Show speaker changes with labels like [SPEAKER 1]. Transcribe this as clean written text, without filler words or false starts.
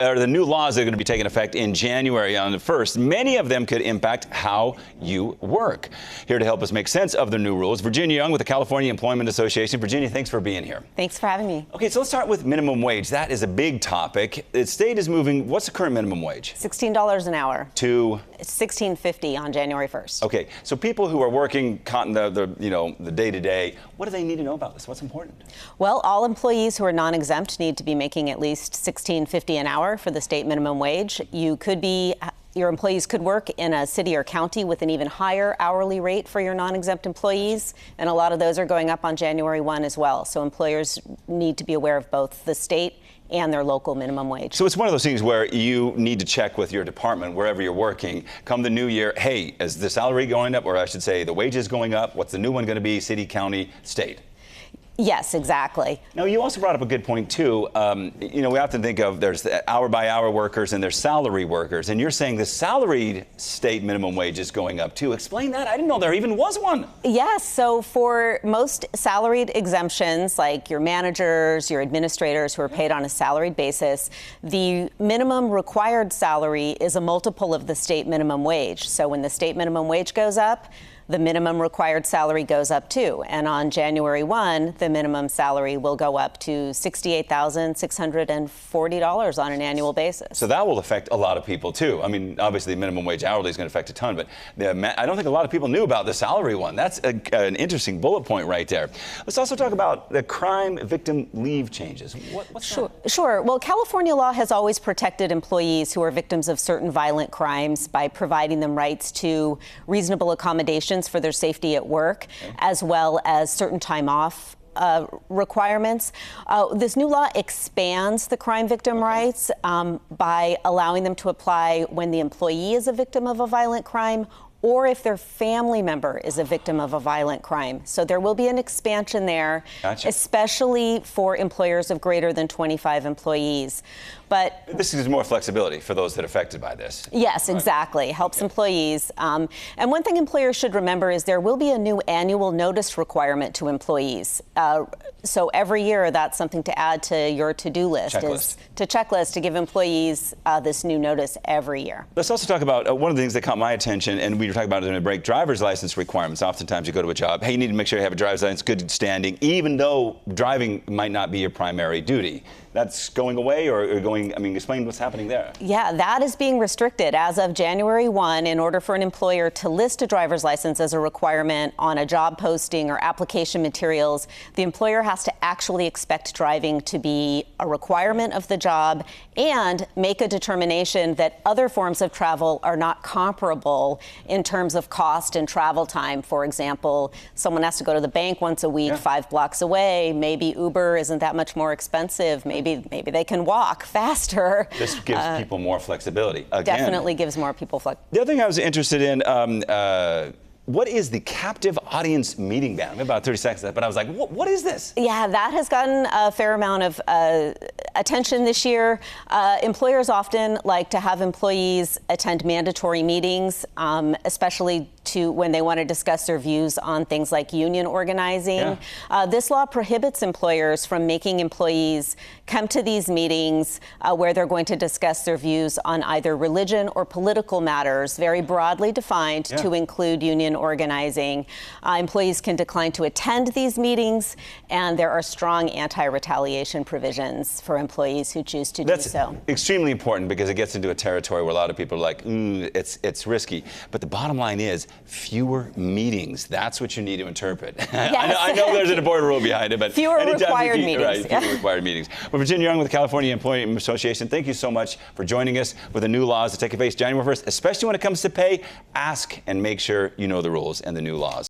[SPEAKER 1] the new laws that are going to be taking effect in January on the 1st. Many of them could impact how you work. Here to help us make sense of the new rules, Virginia Young with the California Employment Association. Virginia, thanks for being here.
[SPEAKER 2] Thanks for having me.
[SPEAKER 1] Okay, so let's start with minimum wage. That is a big topic. The state is moving. What's the current minimum wage?
[SPEAKER 2] $16 an hour.
[SPEAKER 1] To?
[SPEAKER 2] It's $16.50 on January 1st.
[SPEAKER 1] Okay, so people who are working the day-to-day, what do they need to know about this? What's important?
[SPEAKER 2] Well, all employees who are non-exempt need to be making at least $16.50 an hour for the state minimum wage. Your employees could work in a city or county with an even higher hourly rate for your non-exempt employees, and a lot of those are going up on January 1 as well. So employers need to be aware of both the state and their local minimum wage.
[SPEAKER 1] So it's one of those things where you need to check with your department, wherever you're working, come the new year, hey, is the salary going up, or I should say the wages going up? What's the new one going to be, city, county, state?
[SPEAKER 2] Yes, exactly.
[SPEAKER 1] Now, you also brought up a good point, too. We often think of there's the hour-by-hour workers and there's salary workers, and you're saying the salaried state minimum wage is going up, too. Explain that. I didn't know there even was one.
[SPEAKER 2] Yes, so for most salaried exemptions, like your managers, your administrators who are paid on a salaried basis, the minimum required salary is a multiple of the state minimum wage. So when the state minimum wage goes up, the minimum required salary goes up too. And on January 1, the minimum salary will go up to $68,640 on an annual basis.
[SPEAKER 1] So that will affect a lot of people too. I mean, obviously minimum wage hourly is going to affect a ton, but I don't think a lot of people knew about the salary one. That's an interesting bullet point right there. Let's also talk about the crime victim leave changes. What's that?
[SPEAKER 2] Sure. Well, California law has always protected employees who are victims of certain violent crimes by providing them rights to reasonable accommodations for their safety at work, as well as certain time off requirements. This new law expands the crime victim rights by allowing them to apply when the employee is a victim of a violent crime or if their family member is a victim of a violent crime. So there will be an expansion there,
[SPEAKER 1] Gotcha.
[SPEAKER 2] Especially for employers of greater than 25 employees. But
[SPEAKER 1] this gives more flexibility for those that are affected by this.
[SPEAKER 2] Yes, exactly. Helps employees. And one thing employers should remember is there will be a new annual notice requirement to employees. So every year, that's something to add to your to-do list. Checklist to give employees this new notice every year.
[SPEAKER 1] Let's also talk about one of the things that caught my attention, and we were talking about it in a break, driver's license requirements. Oftentimes you go to a job, hey, you need to make sure you have a driver's license, good standing, even though driving might not be your primary duty. That's going away or going, explain what's happening there.
[SPEAKER 2] Yeah, that is being restricted as of January 1. In order for an employer to list a driver's license as a requirement on a job posting or application materials, the employer has to actually expect driving to be a requirement of the job and make a determination that other forms of travel are not comparable in terms of cost and travel time. For example, someone has to go to the bank once a week, 5 blocks away. Maybe Uber isn't that much more expensive. Maybe they can walk faster.
[SPEAKER 1] This gives people more flexibility. Again,
[SPEAKER 2] definitely gives more people flexibility.
[SPEAKER 1] The other thing I was interested in, what is the captive audience meeting ban? I have about 30 seconds, but I was like, what is this? Yeah,
[SPEAKER 2] that has gotten a fair amount of attention this year. Employers often like to have employees attend mandatory meetings, especially when they want to discuss their views on things like union organizing. This law prohibits employers from making employees come to these meetings where they're going to discuss their views on either religion or political matters, very broadly defined to include union organizing. Employees can decline to attend these meetings, and there are strong anti-retaliation provisions for employees who choose to do so.
[SPEAKER 1] That's extremely important because it gets into a territory where a lot of people are like, it's risky. But the bottom line is fewer meetings. That's what you need to interpret.
[SPEAKER 2] Yes.
[SPEAKER 1] I know there's an important rule behind it, but
[SPEAKER 2] fewer required meetings.
[SPEAKER 1] Right, fewer required meetings. Well, Virginia Young with the California Employment Association, thank you so much for joining us with the new laws that take effect January 1st, especially when it comes to pay. Ask and make sure you know the rules and the new laws.